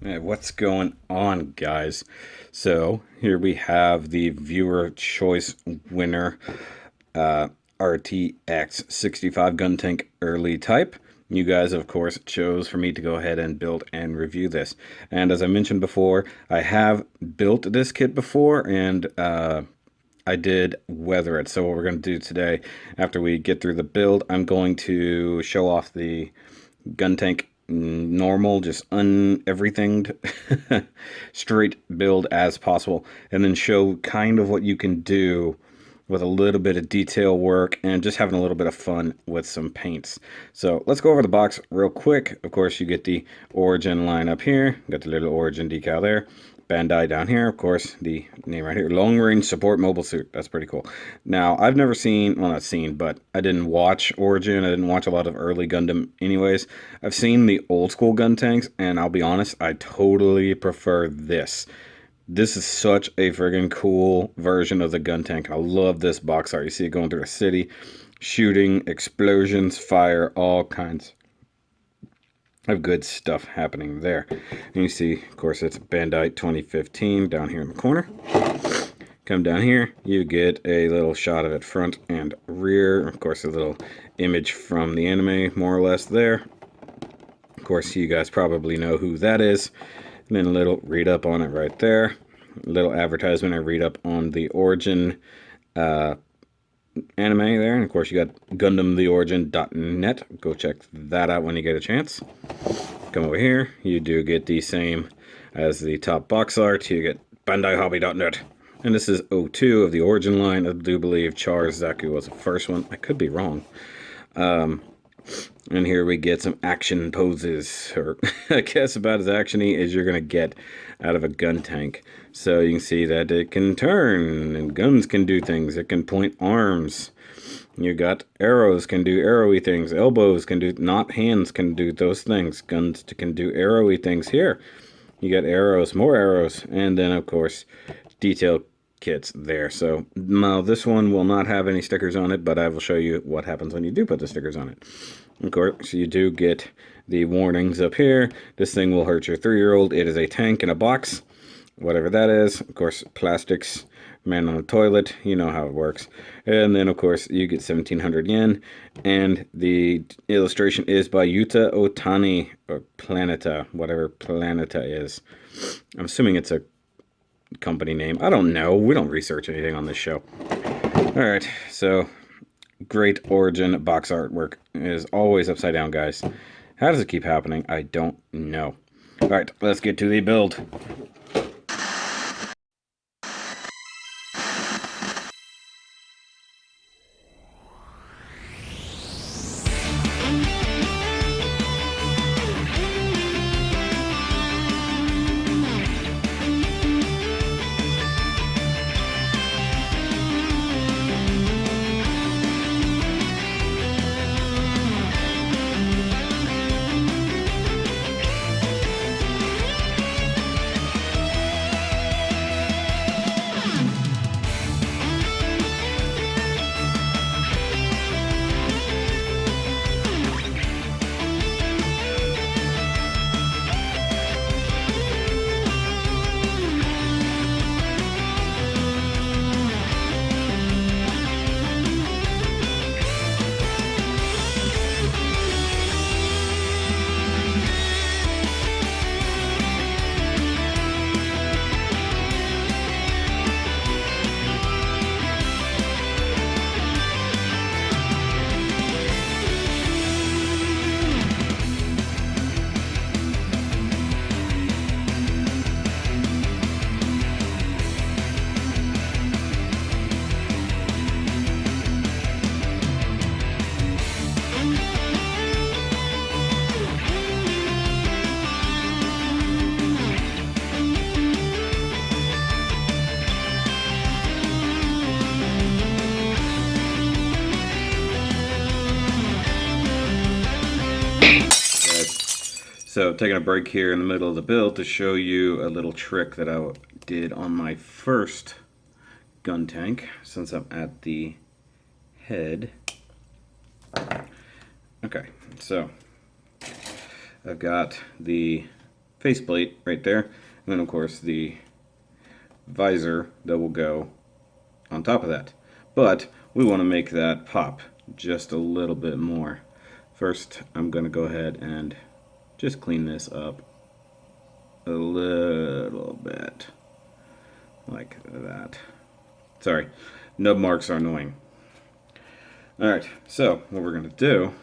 Hey, what's going on, guys? So here we have the viewer choice winner, uh, RTX 65 Guntank early type. You guys, of course, chose for me to go ahead and build and review this. And as I mentioned before, I have built this kit before, and I did weather it. So what we're going to do today, after we get through the build, I'm going to show off the Guntank normal, just everything straight build as possible, and then show kind of what you can do with a little bit of detail work and just having a little bit of fun with some paints. So let's go over the box real quick. Of course, you get the origin line up here, got the little origin decal there. Bandai down here, of course, the name right here, Long Range Support Mobile Suit. That's pretty cool. Now, I've never seen, well, not seen, but I didn't watch Origin. I didn't watch a lot of early Gundam anyways. I've seen the old school Guntanks, and I'll be honest, I totally prefer this. This is such a friggin' cool version of the Guntank. I love this box art. You see it going through the city, shooting, explosions, fire, all kinds of good stuff happening there. And you see, of course, it's Bandai 2015 down here in the corner. Come down here, you get a little shot of it front and rear. Of course, a little image from the anime, more or less there. Of course, you guys probably know who that is. And then a little read up on it right there. A little advertisement and read up on the Origin anime there. And of course, you got GundamTheOrigin.net. Go check that out when you get a chance. Come over here, you do get the same as the top box art. You get BandaiHobby.net. And this is O2 of the Origin line. I do believe Char's Zaku was the first one. I could be wrong. And here we get some action poses, or I guess about as actiony as you're going to get out of a Guntank. So you can see that it can turn, and guns can do things. It can point arms. You got arrows can do arrowy things. Elbows can do, not hands can do those things. Guns can do arrowy things. Here, you got arrows, more arrows, and then, of course, detail kits there. So now this one will not have any stickers on it, but I will show you what happens when you do put the stickers on it. Of course, you do get the warnings up here. This thing will hurt your 3-year-old. It is a tank in a box, whatever that is. Of course, plastics, man on the toilet, you know how it works. And then, of course, you get 1,700 yen. And the illustration is by Yuta Otani, or Planeta, whatever Planeta is. I'm assuming it's a company name. I don't know. We don't research anything on this show. All right, so great Origin box artwork. It is always upside down, guys. How does it keep happening? I don't know. All right, let's get to the build. So taking a break here in the middle of the build to show you a little trick that I did on my first Guntank, since I'm at the head. Okay, so I've got the faceplate right there. And then of course the visor that will go on top of that. But we want to make that pop just a little bit more. First, I'm going to go ahead and just clean this up a little bit. Like that. Sorry, nub marks are annoying. Alright, so what we're going to do,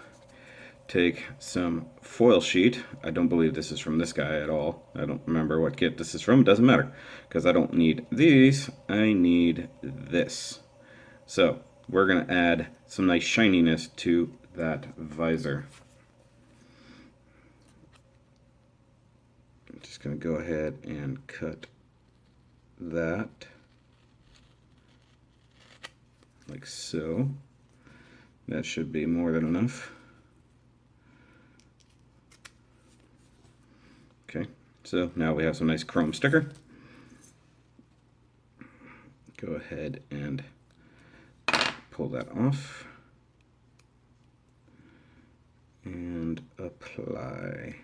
take some foil sheet. I don't believe this is from this guy at all. I don't remember what kit this is from. It doesn't matter, because I don't need these. I need this. So we're going to add some nice shininess to that visor. I'm just going to go ahead and cut that like so. That should be more than enough. Okay, so now we have some nice chrome sticker. Go ahead and pull that off and apply.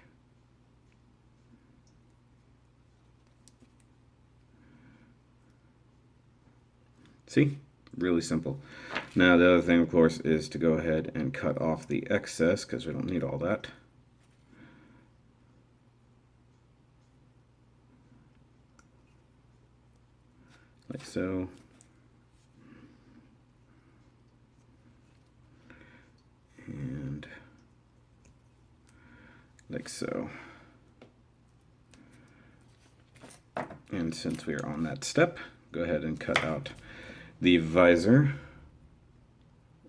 See? Really simple. Now the other thing, of course, is to go ahead and cut off the excess, because we don't need all that. Like so. And like so. And since we are on that step, go ahead and cut out the visor.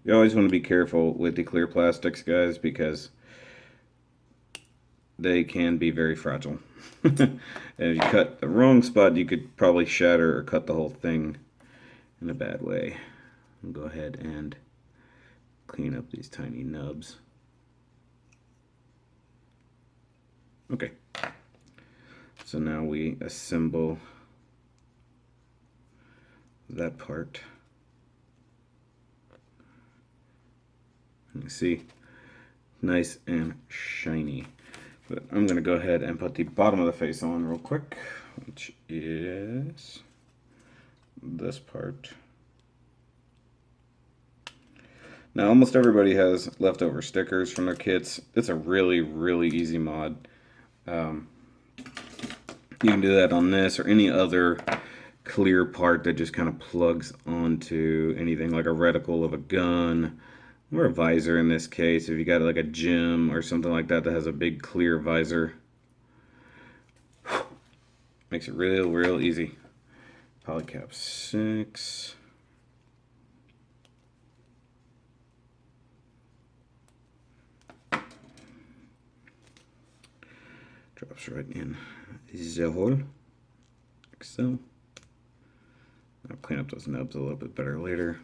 You always want to be careful with the clear plastics, guys, because they can be very fragile. And if you cut the wrong spot, you could probably shatter or cut the whole thing in a bad way. I'll go ahead and clean up these tiny nubs. Okay. So now we assemble that part. You see, nice and shiny. But I'm going to go ahead and put the bottom of the face on real quick, which is this part. Now, almost everybody has leftover stickers from their kits. It's a really, really easy mod. You can do that on this or any other clear part that just kind of plugs onto anything, like a reticle of a gun or a visor in this case. If you got like a gem or something like that that has a big clear visor, makes it real easy. Polycap 6. Drops right in the hole, like so. I'll clean up those nubs a little bit better later.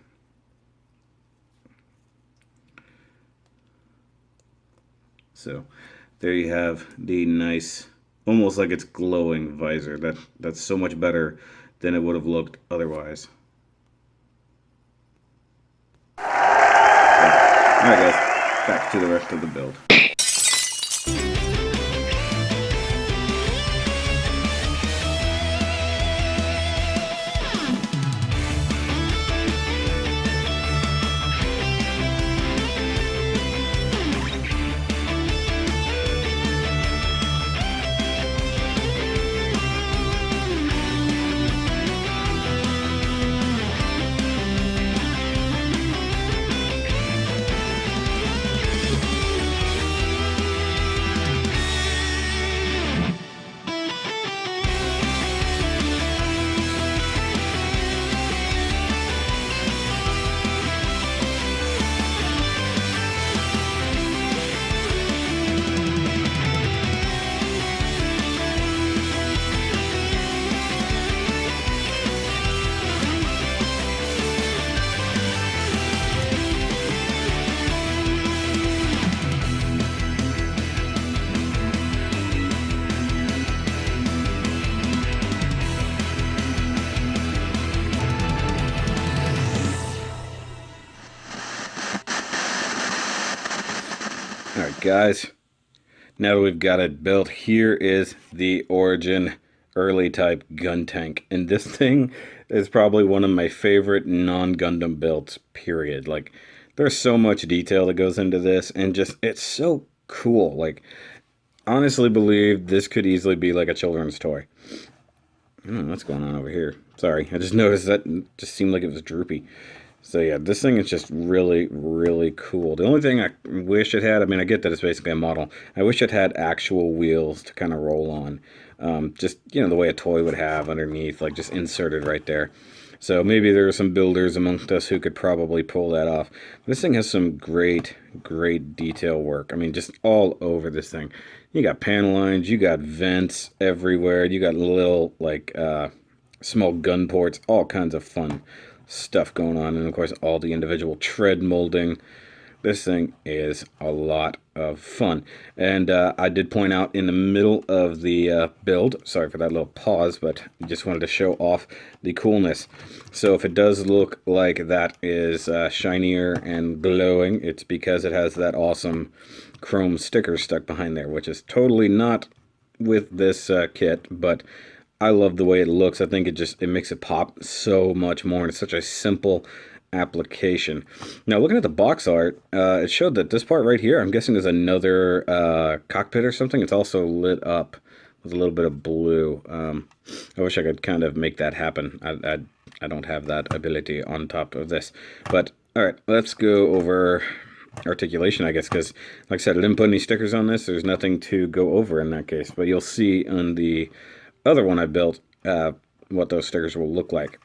So there you have the nice, almost like it's glowing visor. That's so much better than it would have looked otherwise. Alright guys, back to the rest of the build. Alright guys, Now that we've got it built, here is the Origin early type Guntank. And this thing is probably one of my favorite non-Gundam builds, period. Like, there's so much detail that goes into this, and just, it's so cool. Like, honestly believe this could easily be like a children's toy. I don't know what's going on over here. Sorry, I just noticed that it just seemed like it was droopy. So yeah, this thing is just really, really cool. The only thing I wish it had, I mean, I get that it's basically a model. I wish it had actual wheels to kind of roll on. Just, you know, the way a toy would have underneath, like just inserted right there. So maybe there are some builders amongst us who could probably pull that off. This thing has some great, great detail work. I mean, just all over this thing. You got panel lines, you got vents everywhere, you got little, like, small gun ports, all kinds of fun stuff going on, and of course all the individual tread molding. This thing is a lot of fun, and I did point out in the middle of the build, sorry for that little pause, but just wanted to show off the coolness. So if it does look like that is shinier and glowing, it's because it has that awesome chrome sticker stuck behind there, which is totally not with this kit, but I love the way it looks. I think it makes it pop so much more, and it's such a simple application. Now, looking at the box art, it showed that this part right here, I'm guessing, is another cockpit or something. It's also lit up with a little bit of blue. I wish I could kind of make that happen. I don't have that ability on top of this. But, all right, let's go over articulation, I guess, because, like I said, I didn't put any stickers on this. There's nothing to go over in that case. But you'll see on the other one I built what those stickers will look like.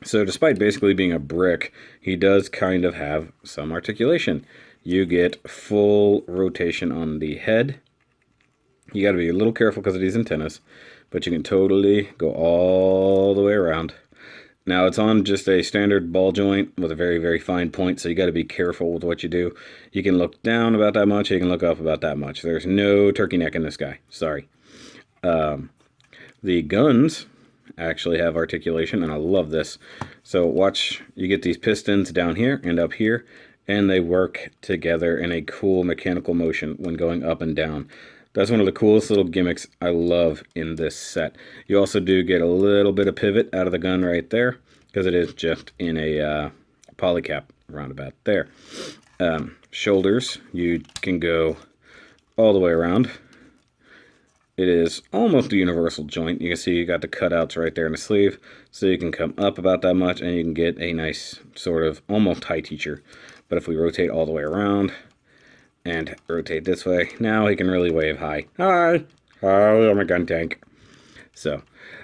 So despite basically being a brick, he does kind of have some articulation. You get full rotation on the head. You got to be a little careful because of these antennas, but you can totally go all the way around. Now it's on just a standard ball joint with a very, very fine point, so you got to be careful with what you do. You can look down about that much, you can look up about that much. There's no turkey neck in this guy, sorry. The guns actually have articulation, and I love this. So watch, you get these pistons down here and up here, and they work together in a cool mechanical motion when going up and down. That's one of the coolest little gimmicks I love in this set. You also do get a little bit of pivot out of the gun right there, because it is just in a polycap roundabout there. Shoulders, you can go all the way around. It is almost a universal joint. You can see you got the cutouts right there in the sleeve, so you can come up about that much, and you can get a nice sort of almost high teacher. But if we rotate all the way around and rotate this way, now he can really wave high. Hi! Hi, I'm a Guntank. So,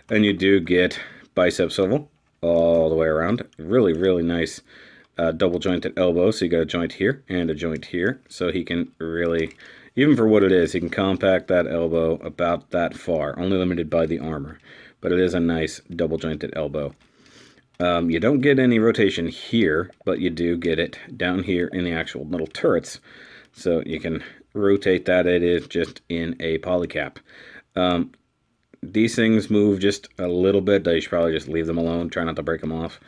and you do get bicep swivel all the way around. Really, really nice double jointed elbow. So you got a joint here and a joint here, so he can really, even for what it is, he can compact that elbow about that far, only limited by the armor. But it is a nice double jointed elbow. You don't get any rotation here, but you do get it down here in the actual little turrets. So you can rotate that. It is just in a polycap. These things move just a little bit. You should probably just leave them alone. Try not to break them off.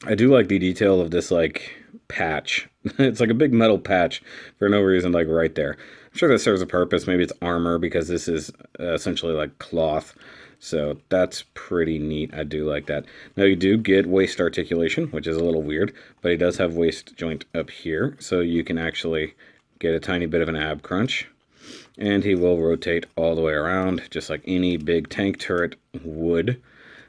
I do like the detail of this, like, patch. It's like a big metal patch for no reason, like right there. I'm sure that serves a purpose. Maybe it's armor, because this is essentially like cloth. So that's pretty neat. I do like that. Now you do get waist articulation, which is a little weird, but he does have waist joint up here, so you can actually get a tiny bit of an ab crunch. And he will rotate all the way around, just like any big tank turret would.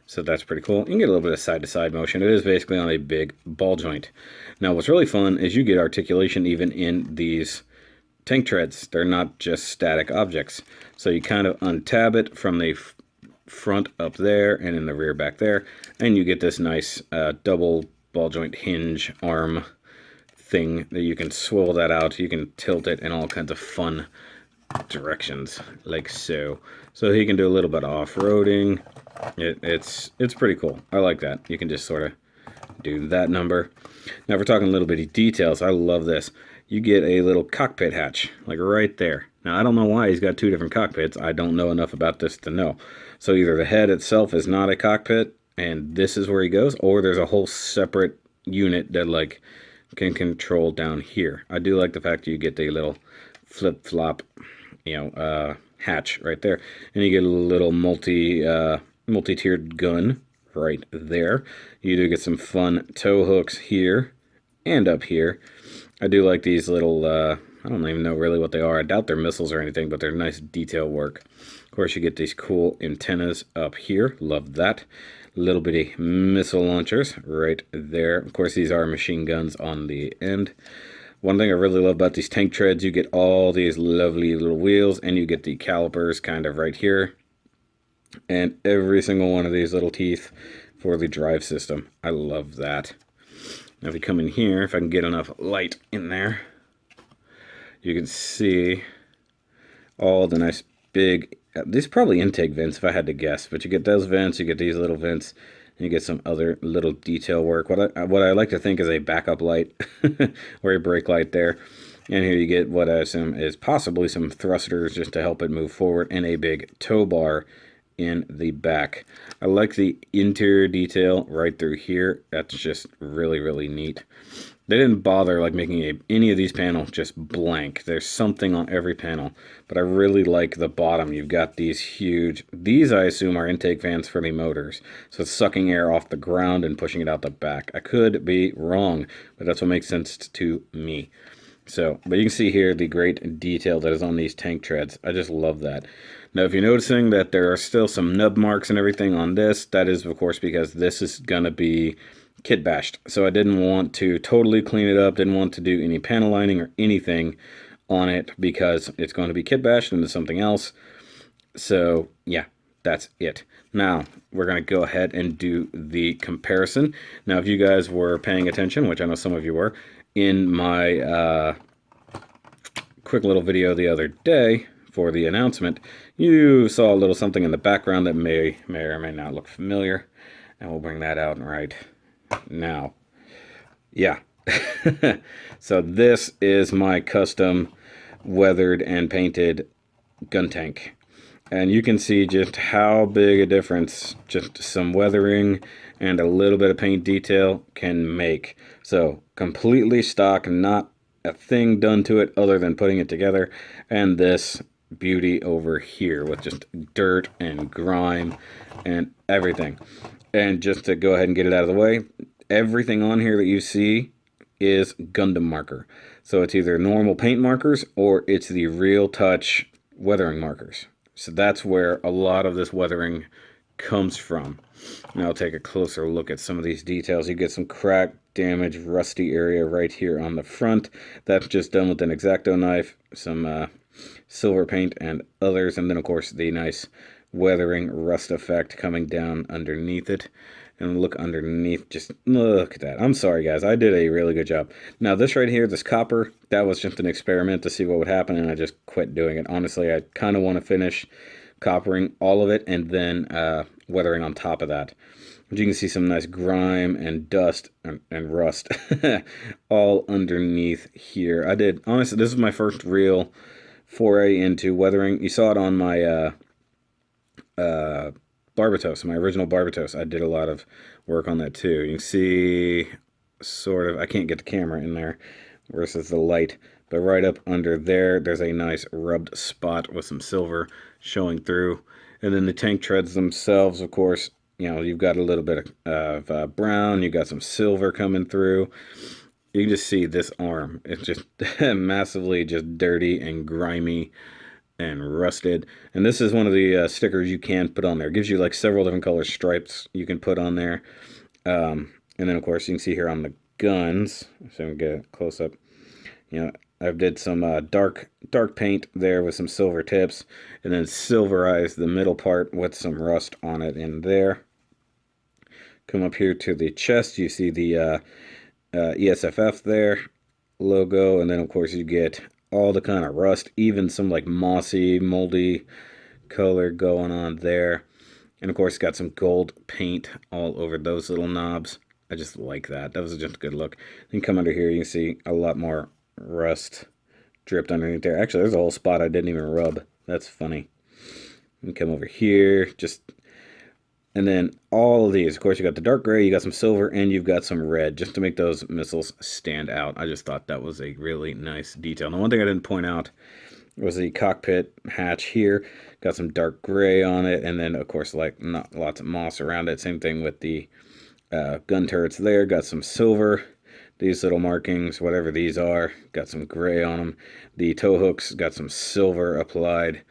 So that's pretty cool. You can get a little bit of side-to-side motion. It is basically on a big ball joint. Now what's really fun is you get articulation even in these tank treads. They're not just static objects. So you kind of untab it from the front up there and in the rear back there, and you get this nice double ball joint hinge arm thing that you can swivel that out. You can tilt it in all kinds of fun directions, like so. So he can do a little bit of off-roading. It's pretty cool. I like that. You can just sort of do that number. Now, if we're talking little bitty details, I love this. You get a little cockpit hatch, like right there. Now, I don't know why he's got two different cockpits. I don't know enough about this to know. So either the head itself is not a cockpit, and this is where he goes, or there's a whole separate unit that, like, can control down here. I do like the fact that you get the little flip-flop, hatch right there. And you get a little multi-tiered gun right there. You do get some fun tow hooks here and up here. I do like these little, I don't even know really what they are. I doubt they're missiles or anything, but they're nice detail work. Of course, you get these cool antennas up here. Love that. Little bitty missile launchers right there. Of course, these are machine guns on the end. One thing I really love about these tank treads, you get all these lovely little wheels, and you get the calipers kind of right here. And every single one of these little teeth for the drive system. I love that. Now if you come in here, if I can get enough light in there, you can see all the nice big, these are probably intake vents if I had to guess, but you get those vents, you get these little vents, and you get some other little detail work. What I like to think is a backup light or a brake light there. And here you get what I assume is possibly some thrusters just to help it move forward, and a big tow bar in the back. I like the interior detail right through here. That's just really, really neat. They didn't bother like making any of these panels just blank. There's something on every panel, but I really like the bottom. You've got these huge, these I assume are intake fans for the motors. So it's sucking air off the ground and pushing it out the back. I could be wrong, but that's what makes sense to me. So, but you can see here the great detail that is on these tank treads. I just love that. Now, if you're noticing that there are still some nub marks and everything on this, that is, of course, because this is going to be kit bashed. So I didn't want to totally clean it up, didn't want to do any panel lining or anything on it because it's going to be kit bashed into something else. So, yeah, that's it. Now, we're going to go ahead and do the comparison. Now, if you guys were paying attention, which I know some of you were, in my quick little video the other day for the announcement, you saw a little something in the background that may or may not look familiar, and we'll bring that out right now. Yeah. So this is my custom weathered and painted Guntank. And you can see just how big a difference just some weathering and a little bit of paint detail can make. So completely stock, not a thing done to it other than putting it together. And this beauty over here with just dirt and grime and everything. And just to go ahead and get it out of the way, everything on here that you see is Gundam marker. So it's either normal paint markers or it's the Real Touch weathering markers. So that's where a lot of this weathering comes from. Now I'll take a closer look at some of these details. You get some crack, damage, rusty area right here on the front. That's just done with an X-Acto knife, some silver paint and others. And then of course the nice weathering rust effect coming down underneath it. And look underneath, just look at that. I'm sorry guys, I did a really good job. Now this right here, this copper, that was just an experiment to see what would happen, and I just quit doing it. Honestly, I kind of want to finish coppering all of it and then weathering on top of that. But you can see some nice grime and dust and rust all underneath here. I did, honestly, this is my first real foray into weathering. You saw it on my Barbatos, my original Barbatos. I did a lot of work on that too. You can see sort of, I can't get the camera in there versus the light, but right up under there, there's a nice rubbed spot with some silver showing through. And then the tank treads themselves, of course, you know, you've got a little bit of brown, you've got some silver coming through. You can just see this arm. It's just massively just dirty and grimy and rusted. And this is one of the stickers you can put on there. It gives you like several different color stripes you can put on there. And then of course you can see here on the guns, so I can get a close up, you know, I did some dark paint there with some silver tips, and then silverized the middle part with some rust on it in there. Come up here to the chest, you see the ESFF there logo, and then of course you get all the kind of rust, even some like mossy, moldy color going on there. And of course, got some gold paint all over those little knobs. I just like that. That was just a good look. Then come under here, you can see a lot more rust dripped underneath there. Actually, there's a whole spot I didn't even rub. That's funny. And come over here, and then all of these, of course, you got the dark gray, you got some silver, and you've got some red, just to make those missiles stand out. I just thought that was a really nice detail. Now, one thing I didn't point out was the cockpit hatch here. Got some dark gray on it, and then of course like not lots of moss around it. Same thing with the gun turrets there. Got some silver. These little markings, whatever these are, got some gray on them. The tow hooks got some silver applied.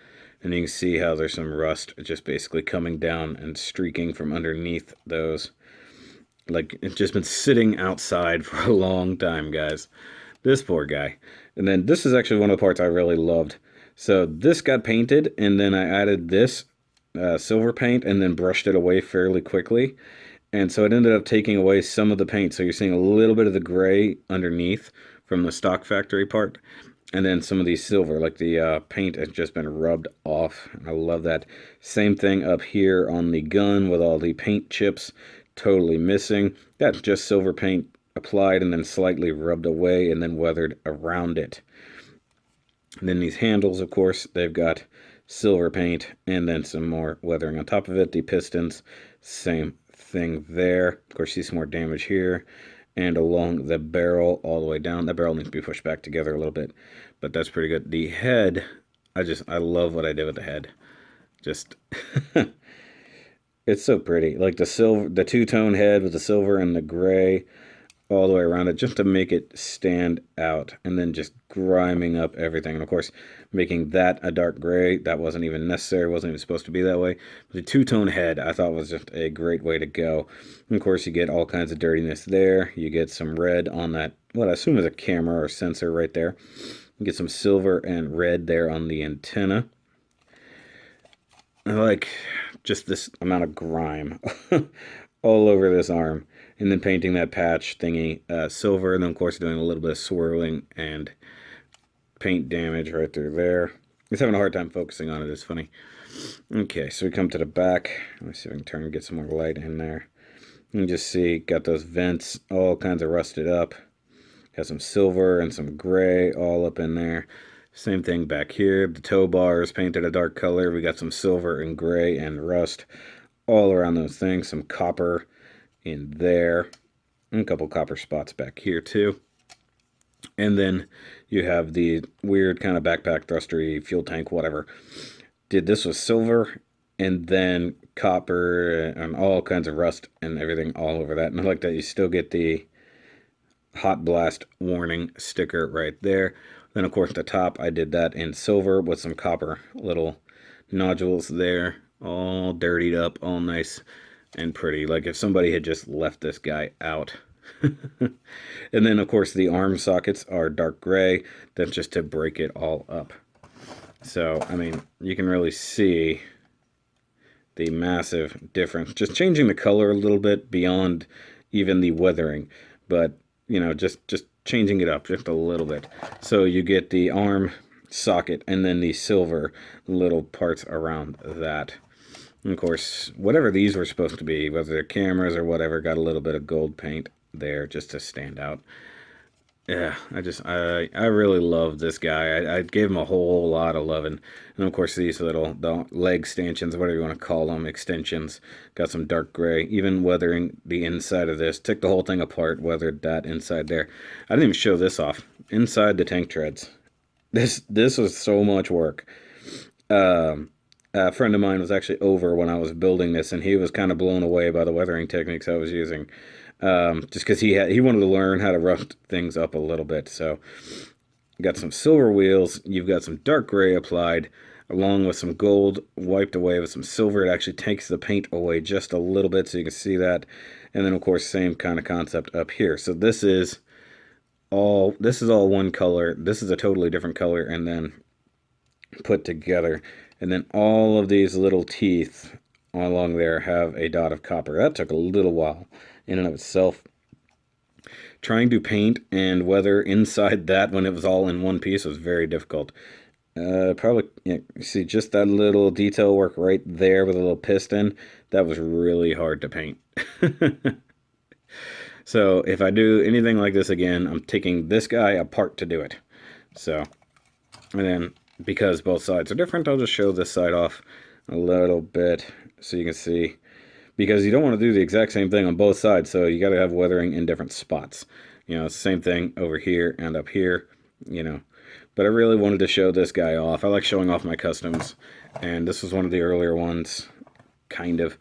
And you can see how there's some rust just basically coming down and streaking from underneath those. Like, it's just been sitting outside for a long time, guys. This poor guy. And then this is actually one of the parts I really loved. So this got painted, and then I added this silver paint and then brushed it away fairly quickly. And so it ended up taking away some of the paint. So you're seeing a little bit of the gray underneath from the stock factory part. And then some of these silver, like the paint has just been rubbed off. I love that. Same thing up here on the gun with all the paint chips totally missing. That's just silver paint applied and then slightly rubbed away and then weathered around it. And then these handles, of course, they've got silver paint and then some more weathering on top of it. The pistons, same thing there. Of course, you see some more damage here. And along the barrel all the way down. That barrel needs to be pushed back together a little bit, but that's pretty good. The head, I love what I did with the head. Just, it's so pretty. Like the silver, the two-tone head with the silver and the gray all the way around it, just to make it stand out, and then just griming up everything. And of course, making that a dark gray, that wasn't even necessary, wasn't even supposed to be that way. But the two-tone head, I thought was just a great way to go. And of course, you get all kinds of dirtiness there. You get some red on that, what I assume is a camera or sensor right there. You get some silver and red there on the antenna. I like just this amount of grime all over this arm. And then painting that patch thingy silver, and then of course doing a little bit of swirling and paint damage right through there. It's having a hard time focusing on it, it's funny. Okay, so we come to the back. Let me see if I can turn and get some more light in there. You can just see, got those vents all kinds of rusted up. Got some silver and some gray all up in there. Same thing back here. The tow bars painted a dark color. We got some silver and gray and rust all around those things. Some copper in there, and a couple copper spots back here too. And then you have the weird kind of backpack thrustery fuel tank, whatever. Did this with silver and then copper and all kinds of rust and everything all over that. And I like that you still get the hot blast warning sticker right there. Then of course the top, I did that in silver with some copper little nodules there, all dirtied up, all nice and pretty, like if somebody had just left this guy out. And then of course the arm sockets are dark gray. That's just to break it all up. So I mean, you can really see the massive difference, just changing the color a little bit beyond even the weathering, but you know, just changing it up just a little bit. So you get the arm socket and then the silver little parts around that. And of course, whatever these were supposed to be, whether they're cameras or whatever, got a little bit of gold paint there just to stand out. Yeah, I really love this guy. I gave him a whole lot of loving. And of course, these little leg stanchions, whatever you want to call them, extensions, got some dark gray. Even weathering the inside of this, took the whole thing apart, weathered that inside there. I didn't even show this off. Inside the tank treads. This was so much work. A friend of mine was actually over when I was building this, and he was kind of blown away by the weathering techniques I was using. Just because he wanted to learn how to rough things up a little bit. So you got some silver wheels, you've got some dark gray applied, along with some gold wiped away with some silver. It actually takes the paint away just a little bit, so you can see that. And then of course, same kind of concept up here. So this is all one color. This is a totally different color, and then put together. And then all of these little teeth along there have a dot of copper. That took a little while in and of itself. Trying to paint and weather inside that when it was all in one piece was very difficult. Probably, yeah, you see just that little detail work right there with a little piston. That was really hard to paint. So if I do anything like this again, I'm taking this guy apart to do it. So, and then because both sides are different, I'll just show this side off a little bit so you can see, because you don't want to do the exact same thing on both sides, so you got to have weathering in different spots. You know, same thing over here and up here, you know, but I really wanted to show this guy off. I like showing off my customs, and this was one of the earlier ones, kind of,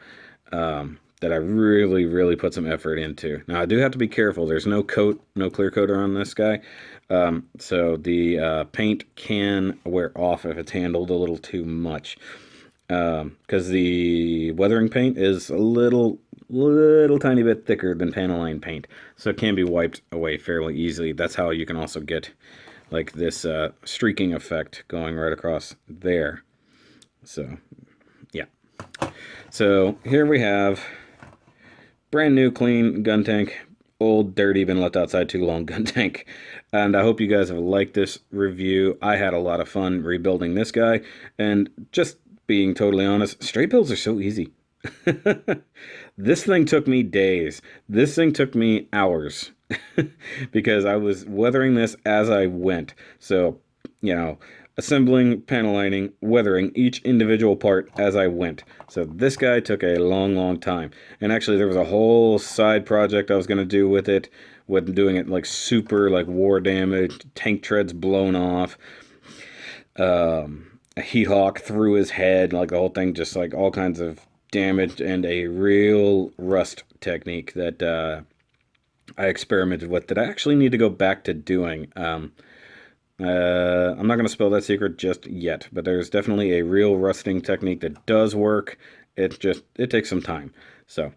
that I really put some effort into. Now, I do have to be careful. There's no coat, no clear coat on this guy, so the paint can wear off if it's handled a little too much, because the weathering paint is a little tiny bit thicker than Panaline paint, so it can be wiped away fairly easily. That's how you can also get like this streaking effect going right across there. So yeah, so here we have brand new clean Guntank, old dirty been left outside too long Guntank, and I hope you guys have liked this review. I had a lot of fun rebuilding this guy, and just being totally honest, straight builds are so easy. This thing took me days. This thing took me hours because I was weathering this as I went. So, you know, assembling, panelining, weathering each individual part as I went. So this guy took a long time. And actually there was a whole side project I was going to do with it, with doing it like super like war damage, tank treads blown off, a heat hawk through his head, like the whole thing, just like all kinds of damage, and a real rust technique that I experimented with that I actually need to go back to doing. I'm not going to spill that secret just yet, but there's definitely a real rusting technique that does work. It takes some time. So,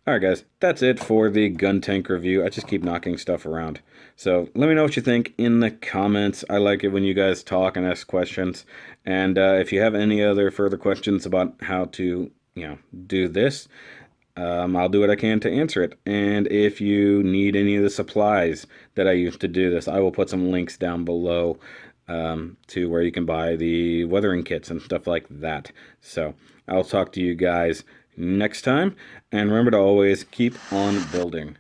alright guys, that's it for the Guntank review. I just keep knocking stuff around. So, let me know what you think in the comments. I like it when you guys talk and ask questions. And if you have any other further questions about how to, do this, I'll do what I can to answer it. And if you need any of the supplies that I use to do this, I will put some links down below to where you can buy the weathering kits and stuff like that. So I'll talk to you guys next time, and remember to always keep on building.